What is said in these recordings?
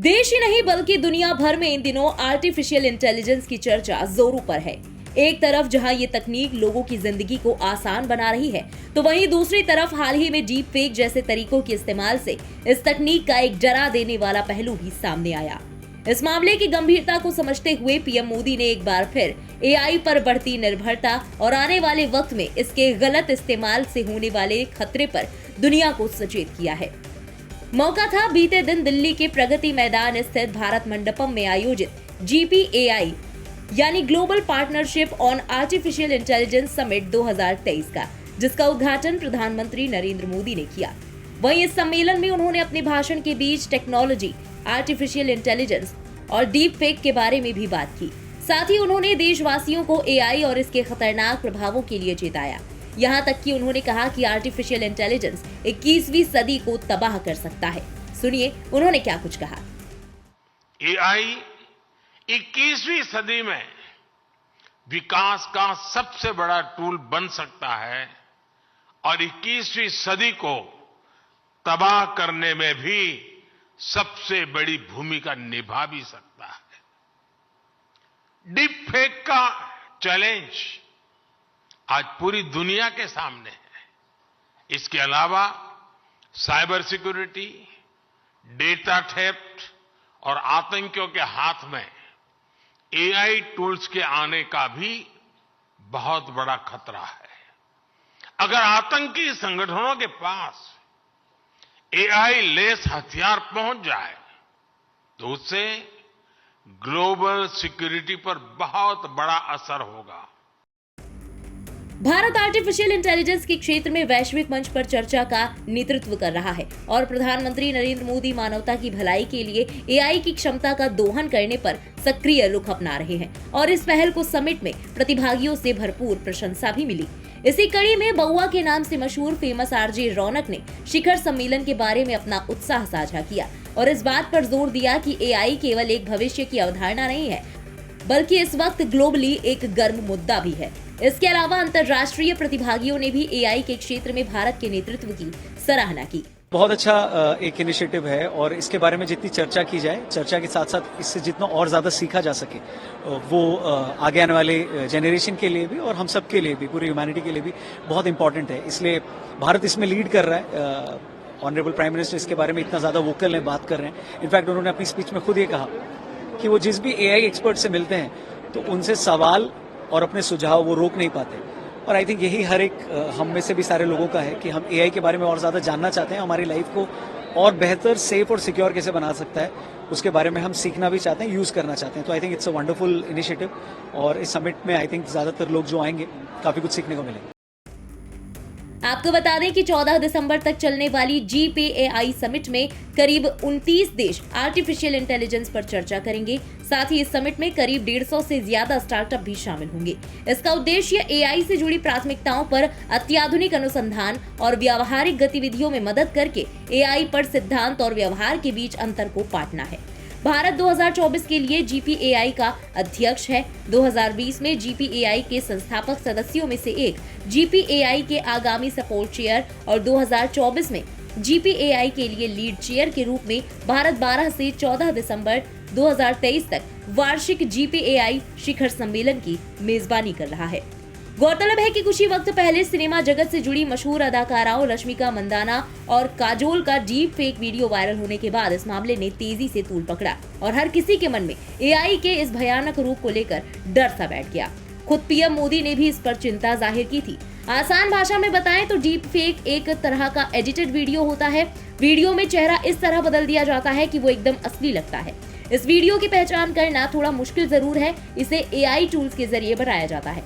देश ही नहीं बल्कि दुनिया भर में इन दिनों आर्टिफिशियल इंटेलिजेंस की चर्चा जोरों पर है। एक तरफ जहां ये तकनीक लोगों की जिंदगी को आसान बना रही है, तो वहीं दूसरी तरफ हाल ही में डीप फेक जैसे तरीकों के इस्तेमाल से इस तकनीक का एक डरा देने वाला पहलू भी सामने आया। इस मामले की गंभीरता को समझते हुए पीएम मोदी ने एक बार फिर एआई पर बढ़ती निर्भरता और आने वाले वक्त में इसके गलत इस्तेमाल से होने वाले खतरे पर दुनिया को सचेत किया है। मौका था बीते दिन दिल्ली के प्रगति मैदान स्थित भारत मंडपम में आयोजित GPAI यानी global partnership on artificial intelligence summit 2023 का, जिसका उद्घाटन प्रधानमंत्री नरेंद्र मोदी ने किया। वहीं इस सम्मेलन में उन्होंने अपने भाषण के बीच टेक्नोलॉजी, आर्टिफिशियल इंटेलिजेंस और डीप फेक के बारे में भी बात की। साथ ही उन्होंने देशवासियों को एआई और इसके खतरनाक प्रभावों के लिए चेताया। यहाँ तक कि उन्होंने कहा कि आर्टिफिशियल इंटेलिजेंस 21वीं सदी को तबाह कर सकता है। सुनिए उन्होंने क्या कुछ कहा। एआई 21वीं सदी में विकास का सबसे बड़ा टूल बन सकता है और 21वीं सदी को तबाह करने में भी सबसे बड़ी भूमिका निभा भी सकता है। डीप फेक का चैलेंज आज पूरी दुनिया के सामने है। इसके अलावा साइबर सिक्योरिटी, डेटा थेफ्ट और आतंकियों के हाथ में एआई टूल्स के आने का भी बहुत बड़ा खतरा है। अगर आतंकी संगठनों के पास एआई लेस हथियार पहुंच जाए तो उससे ग्लोबल सिक्योरिटी पर बहुत बड़ा असर होगा। भारत आर्टिफिशियल इंटेलिजेंस के क्षेत्र में वैश्विक मंच पर चर्चा का नेतृत्व कर रहा है और प्रधानमंत्री नरेंद्र मोदी मानवता की भलाई के लिए एआई की क्षमता का दोहन करने पर सक्रिय रुख अपना रहे हैं और इस पहल को समिट में प्रतिभागियों से भरपूर प्रशंसा भी मिली। इसी कड़ी में बउआ के नाम से मशहूर फेमस आरजे रौनक ने शिखर सम्मेलन के बारे में अपना उत्साह साझा किया और इस बात पर जोर दिया कि एआई केवल एक भविष्य की अवधारणा नहीं है, बल्कि इस वक्त ग्लोबली एक गर्म मुद्दा भी है। इसके अलावा अंतर्राष्ट्रीय प्रतिभागियों ने भी एआई के क्षेत्र में भारत के नेतृत्व की सराहना की। बहुत अच्छा एक इनिशिएटिव है और इसके बारे में जितनी चर्चा की जाए, चर्चा के साथ साथ इससे जितना और ज्यादा सीखा जा सके, वो आगे आने वाले जनरेशन के लिए भी और हम सब के लिए भी, पूरी ह्यूमैनिटी के लिए भी बहुत इंपॉर्टेंट है। इसलिए भारत इसमें लीड कर रहा है। ऑनरेबल प्राइम मिनिस्टर इसके बारे में इतना ज्यादा वोकल है, बात कर रहे हैं। इनफैक्ट उन्होंने अपनी स्पीच में खुद ये कहा कि वो जिस भी एआई एक्सपर्ट से मिलते हैं तो उनसे सवाल और अपने सुझाव वो रोक नहीं पाते। और आई थिंक यही हर एक हम में से भी सारे लोगों का है कि हम एआई के बारे में और ज्यादा जानना चाहते हैं, हमारी लाइफ को और बेहतर, सेफ और सिक्योर कैसे बना सकता है उसके बारे में हम सीखना भी चाहते हैं, यूज करना चाहते हैं। तो I think it's a wonderful initiative और इस समिट में आई थिंक ज्यादातर लोग जो आएंगे काफी कुछ सीखने को मिलेगा। आपको बता दें कि 14 दिसंबर तक चलने वाली GPAI समिट में करीब 29 देश आर्टिफिशियल इंटेलिजेंस पर चर्चा करेंगे। साथ ही इस समिट में करीब 150 से ज्यादा स्टार्टअप भी शामिल होंगे। इसका उद्देश्य एआई से जुड़ी प्राथमिकताओं पर अत्याधुनिक अनुसंधान और व्यावहारिक गतिविधियों में मदद करके एआई पर सिद्धांत और व्यवहार के बीच अंतर को पाटना है। भारत 2024 के लिए GPAI का अध्यक्ष है। 2020 में GPAI के संस्थापक सदस्यों में से एक, GPAI के आगामी सपोर्ट चेयर और 2024 में GPAI के लिए लीड चेयर के रूप में भारत 12 से 14 दिसंबर 2023 तक वार्षिक GPAI शिखर सम्मेलन की मेजबानी कर रहा है। गौरतलब है कि कुछ ही वक्त पहले सिनेमा जगत से जुड़ी मशहूर अदाकाराओं रश्मिका मंदाना और काजोल का डीप फेक वीडियो वायरल होने के बाद इस मामले ने तेजी से तूल पकड़ा और हर किसी के मन में एआई के इस भयानक रूप को लेकर डर सा बैठ गया। खुद पीएम मोदी ने भी इस पर चिंता जाहिर की थी। आसान भाषा में बताएं तो डीप फेक एक तरह का एडिटेड वीडियो होता है। वीडियो में चेहरा इस तरह बदल दिया जाता है कि वो एकदम असली लगता है। इस वीडियो की पहचान करना थोड़ा मुश्किल जरूर है। इसे एआई टूल्स के जरिए बनाया जाता है।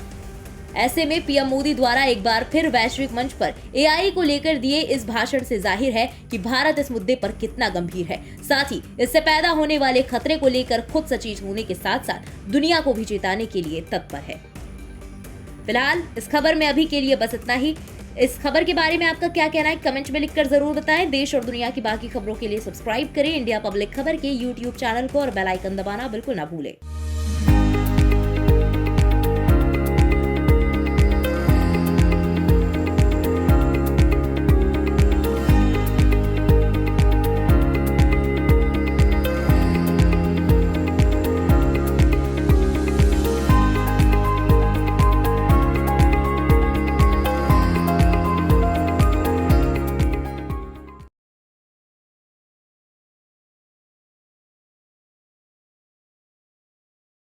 ऐसे में पीएम मोदी द्वारा एक बार फिर वैश्विक मंच पर एआई को लेकर दिए इस भाषण से जाहिर है कि भारत इस मुद्दे पर कितना गंभीर है। साथ ही इससे पैदा होने वाले खतरे को लेकर खुद सचेत होने के साथ साथ दुनिया को भी चेताने के लिए तत्पर है। फिलहाल इस खबर में अभी के लिए बस इतना ही। इस खबर के बारे में आपका क्या कहना है कमेंट में लिखकर जरूर बताएं। देश और दुनिया की बाकी खबरों के लिए सब्सक्राइब करें इंडिया पब्लिक खबर के YouTube चैनल को और बेल आइकन दबाना बिल्कुल ना भूलें।